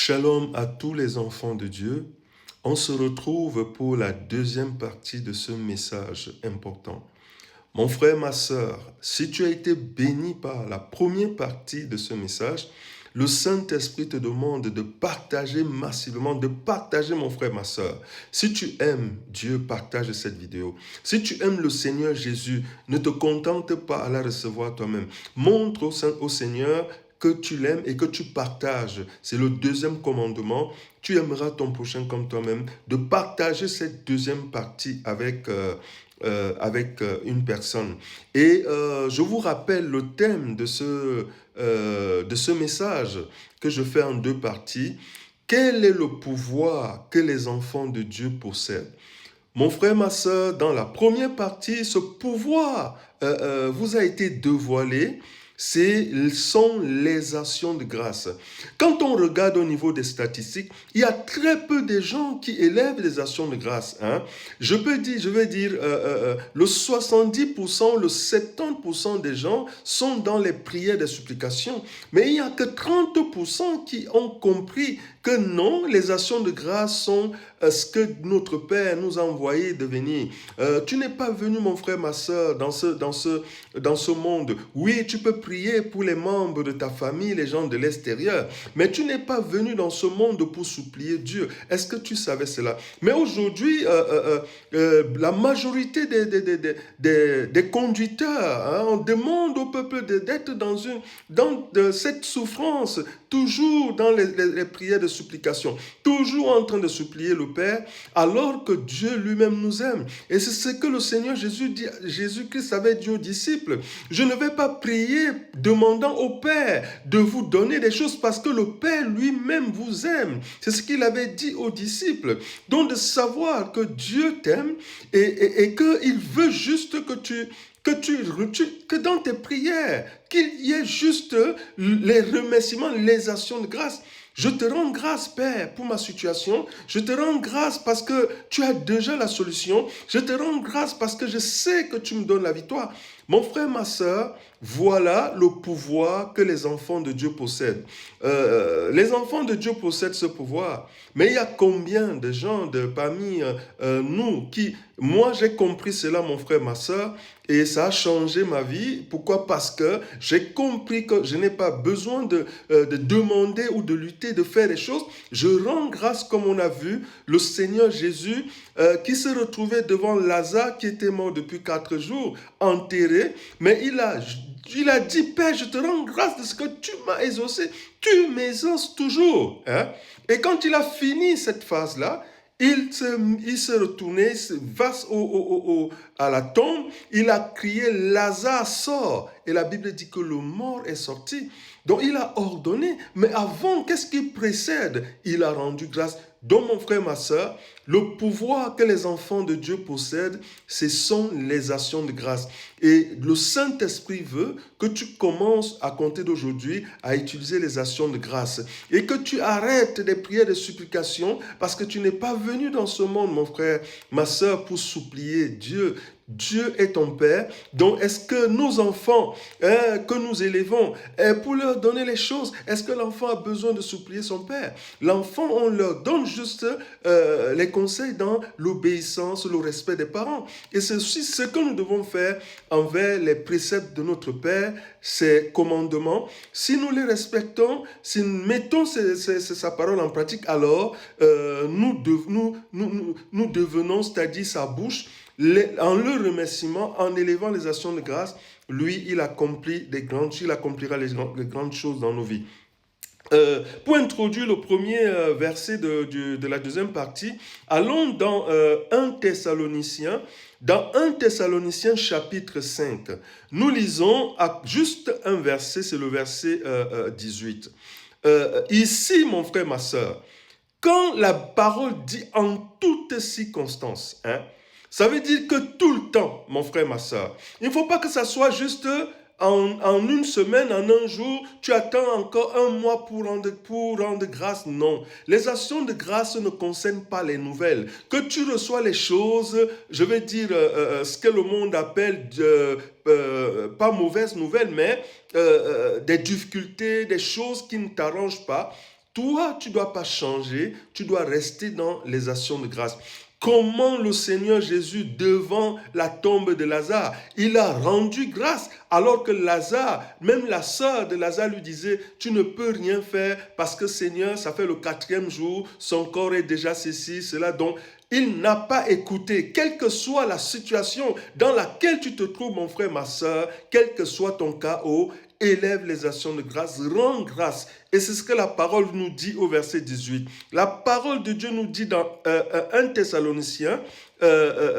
Shalom à tous les enfants de Dieu. On se retrouve pour la deuxième partie de ce message important. Mon frère, ma sœur, si tu as été béni par la première partie de ce message, le Saint-Esprit te demande de partager massivement, de partager mon frère, ma sœur. Si tu aimes Dieu, partage cette vidéo. Si tu aimes le Seigneur Jésus, ne te contente pas à la recevoir toi-même. Montre au Seigneur que tu l'aimes et que tu partages. C'est le deuxième commandement. Tu aimeras ton prochain comme toi-même. De partager cette deuxième partie avec une personne. Et je vous rappelle le thème de ce message que je fais en deux parties. Quel est le pouvoir que les enfants de Dieu possèdent? Mon frère, ma soeur, dans la première partie, ce pouvoir vous a été dévoilé. Sont les actions de grâce. Quand on regarde au niveau des statistiques, il y a très peu de gens qui élèvent les actions de grâce. Hein. Je vais dire, le 70%, le 70% des gens sont dans les prières de supplication. Mais il n'y a que 30% qui ont compris que non, les actions de grâce sont ce que notre Père nous a envoyé devenir. Tu n'es pas venu, mon frère, ma soeur, dans ce monde. Oui, tu peux prier pour les membres de ta famille, les gens de l'extérieur, mais tu n'es pas venu dans ce monde pour supplier Dieu. Est-ce que tu savais cela? Mais aujourd'hui, la majorité des conducteurs, hein, on demande au peuple d'être dans cette souffrance, toujours dans les prières de supplication, toujours en train de supplier le Père, alors que Dieu lui-même nous aime. Et c'est ce que le Seigneur Jésus-Christ avait dit aux disciples. Je ne vais pas prier demandant au Père de vous donner des choses parce que le Père lui-même vous aime. C'est ce qu'il avait dit aux disciples. Donc de savoir que Dieu t'aime et qu'il veut juste que dans tes prières, qu'il y ait juste les remerciements, les actions de grâce. Je te rends grâce, Père, pour ma situation. Je te rends grâce parce que tu as déjà la solution. Je te rends grâce parce que je sais que tu me donnes la victoire. Mon frère, ma soeur, voilà le pouvoir que les enfants de Dieu possèdent. Les enfants de Dieu possèdent ce pouvoir. Mais il y a combien de gens parmi nous qui... Moi, j'ai compris cela, mon frère, ma soeur, et ça a changé ma vie. Pourquoi? Parce que j'ai compris que je n'ai pas besoin de demander ou de lutter, de faire des choses. Je rends grâce, comme on a vu, le Seigneur Jésus qui se retrouvait devant Lazare, qui était mort depuis 4 jours, enterré, mais il a dit, Père, je te rends grâce de ce que tu m'as exaucé. Tu m'exauces toujours. Hein? Et quand il a fini cette phase-là, il se retournait face à la tombe, il a crié, Lazare sort. Et la Bible dit que le mort est sorti. Donc il a ordonné, mais avant, qu'est-ce qui précède? Il a rendu grâce. Donc mon frère, ma soeur, le pouvoir que les enfants de Dieu possèdent, ce sont les actions de grâce. Et le Saint-Esprit veut que tu commences à compter d'aujourd'hui à utiliser les actions de grâce. Et que tu arrêtes des prières de supplication parce que tu n'es pas venu dans ce monde, mon frère, ma soeur, pour supplier Dieu. Dieu est ton Père. Donc, est-ce que nos enfants que nous élevons, pour leur donner les choses, est-ce que l'enfant a besoin de supplier son Père? L'enfant, on leur donne juste les conseils dans l'obéissance, le respect des parents. Et c'est aussi ce que nous devons faire envers les préceptes de notre Père, ses commandements. Si nous les respectons, si nous mettons sa parole en pratique, alors nous devenons, c'est-à-dire sa bouche, en le remerciement, en élevant les actions de grâce, lui, il accomplira les grandes choses dans nos vies. Pour introduire le premier verset de la deuxième partie, allons dans 1 Thessaloniciens. Dans 1 Thessaloniciens chapitre 5, nous lisons juste un verset, c'est le verset 18. Ici, mon frère, ma soeur, quand la parole dit en toutes circonstances, hein, ça veut dire que tout le temps, mon frère, ma soeur, il ne faut pas que ça soit juste en une semaine, en un jour, tu attends encore un mois pour rendre grâce. Non, les actions de grâce ne concernent pas les nouvelles. Que tu reçois les choses, je vais dire ce que le monde appelle, pas mauvaises nouvelles, mais des difficultés, des choses qui ne t'arrangent pas. Toi, tu ne dois pas changer, tu dois rester dans les actions de grâce. Comment le Seigneur Jésus, devant la tombe de Lazare, il a rendu grâce, alors que Lazare, même la sœur de Lazare lui disait, tu ne peux rien faire parce que Seigneur, ça fait le 4e jour, son corps est déjà ceci, cela. Donc, il n'a pas écouté, quelle que soit la situation dans laquelle tu te trouves, mon frère, ma sœur, quel que soit ton chaos, élève les actions de grâce, rends grâce. Et c'est ce que la parole nous dit au verset 18. La parole de Dieu nous dit dans 1 Thessaloniciens,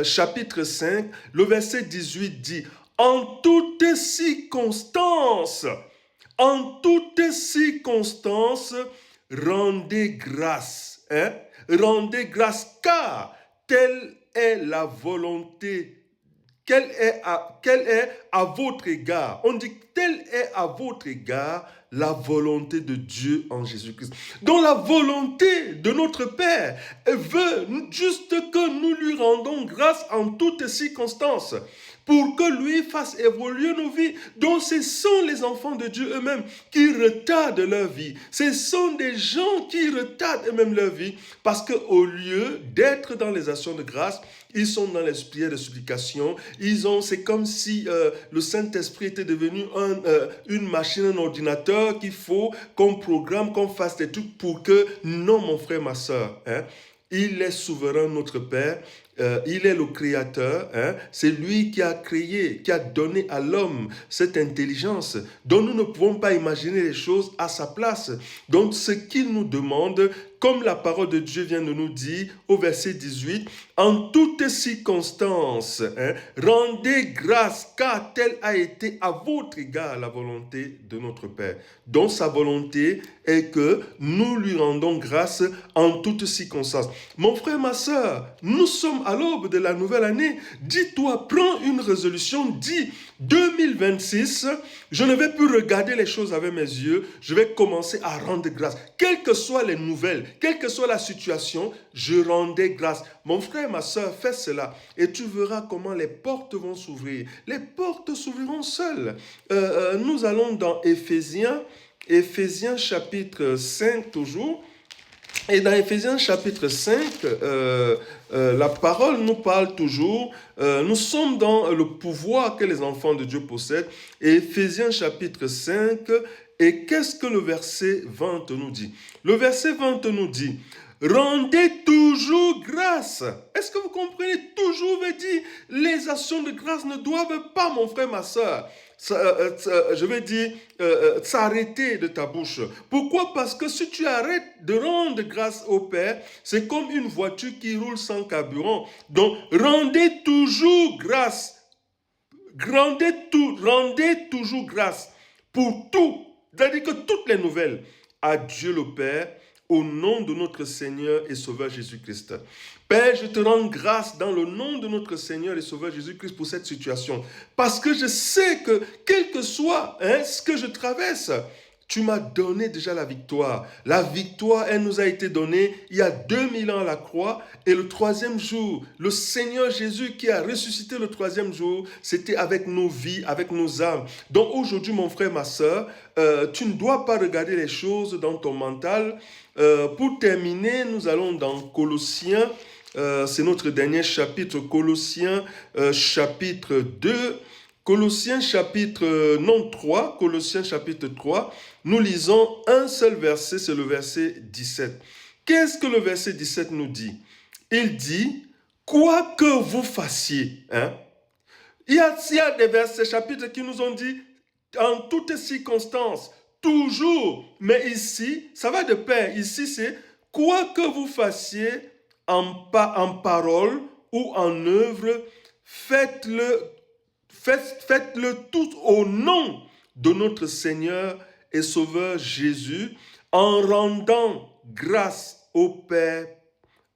chapitre 5, le verset 18 dit, en toutes circonstances, rendez grâce. Rendez grâce, car telle est la volonté. Quelle est à votre égard? On dit, telle est à votre égard la volonté de Dieu en Jésus-Christ. Donc la volonté de notre Père veut juste que nous lui rendons grâce en toutes circonstances, pour que lui fasse évoluer nos vies. Donc ce sont les enfants de Dieu eux-mêmes qui retardent leur vie. Ce sont des gens qui retardent eux-mêmes leur vie, parce qu'au lieu d'être dans les actions de grâce, ils sont dans les prières de supplication. C'est comme si le Saint-Esprit était devenu une machine, un ordinateur qu'il faut qu'on programme, qu'on fasse des trucs pour que... Non, mon frère, ma soeur, il est souverain, notre Père. Il est le créateur, c'est lui qui a créé, qui a donné à l'homme cette intelligence dont nous ne pouvons pas imaginer les choses à sa place. Donc ce qu'il nous demande, comme la parole de Dieu vient de nous dire au verset 18, en toutes circonstances, rendez grâce, car telle a été à votre égard la volonté de notre Père. Donc sa volonté est que nous lui rendons grâce en toutes circonstances. Mon frère, ma soeur, nous sommes à l'aube de la nouvelle année. Dis-toi, prends une résolution, dis 2026, je ne vais plus regarder les choses avec mes yeux, je vais commencer à rendre grâce. Quelles que soient les nouvelles, quelle que soit la situation, je rendrai grâce. Mon frère, ma soeur, fais cela et tu verras comment les portes vont s'ouvrir. Les portes s'ouvriront seules. Nous allons dans Éphésiens chapitre 5 toujours. Et dans Éphésiens chapitre 5, la parole nous parle toujours, nous sommes dans le pouvoir que les enfants de Dieu possèdent. Et Éphésiens chapitre 5, et qu'est-ce que le verset 20 nous dit? Le verset 20 nous dit, rendez toujours grâce. Est-ce que vous comprenez? Toujours veut dire, les actions de grâce ne doivent pas, mon frère, ma soeur, je vais dire, s'arrêter de ta bouche. Pourquoi? Parce que si tu arrêtes de rendre grâce au Père, c'est comme une voiture qui roule sans carburant. Donc, rendez toujours grâce. Rendez toujours grâce pour tout. C'est-à-dire que toutes les nouvelles à Dieu le Père, au nom de notre Seigneur et Sauveur Jésus-Christ. Père, je te rends grâce dans le nom de notre Seigneur et Sauveur Jésus-Christ pour cette situation. Parce que je sais que, quel que soit ce que je traverse, tu m'as donné déjà la victoire. La victoire, elle nous a été donnée il y a 2000 ans à la croix. Et le 3e jour, le Seigneur Jésus qui a ressuscité le 3e jour, c'était avec nos vies, avec nos âmes. Donc aujourd'hui, mon frère, ma soeur, tu ne dois pas regarder les choses dans ton mental. Pour terminer, nous allons dans Colossiens. C'est notre dernier chapitre, Colossiens chapitre 2. Colossiens chapitre 3, Colossiens chapitre 3, nous lisons un seul verset, c'est le verset 17. Qu'est-ce que le verset 17 nous dit? Il dit, quoi que vous fassiez, il y a des versets, chapitres qui nous ont dit, en toutes circonstances, toujours, mais ici, ça va de pair, ici c'est, quoi que vous fassiez en parole ou en œuvre, faites-le tout au nom de notre Seigneur et Sauveur Jésus, en rendant grâce au Père,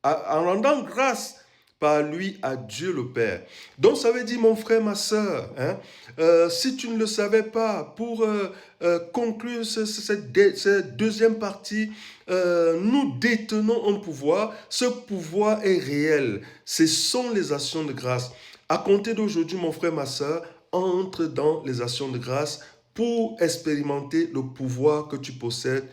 en rendant grâce par lui à Dieu le Père. Donc ça veut dire, mon frère, ma soeur, si tu ne le savais pas, pour conclure cette deuxième partie, nous détenons un pouvoir. Ce pouvoir est réel. Ce sont les actions de grâce. À compter d'aujourd'hui, mon frère, ma soeur, entre dans les actions de grâce pour expérimenter le pouvoir que tu possèdes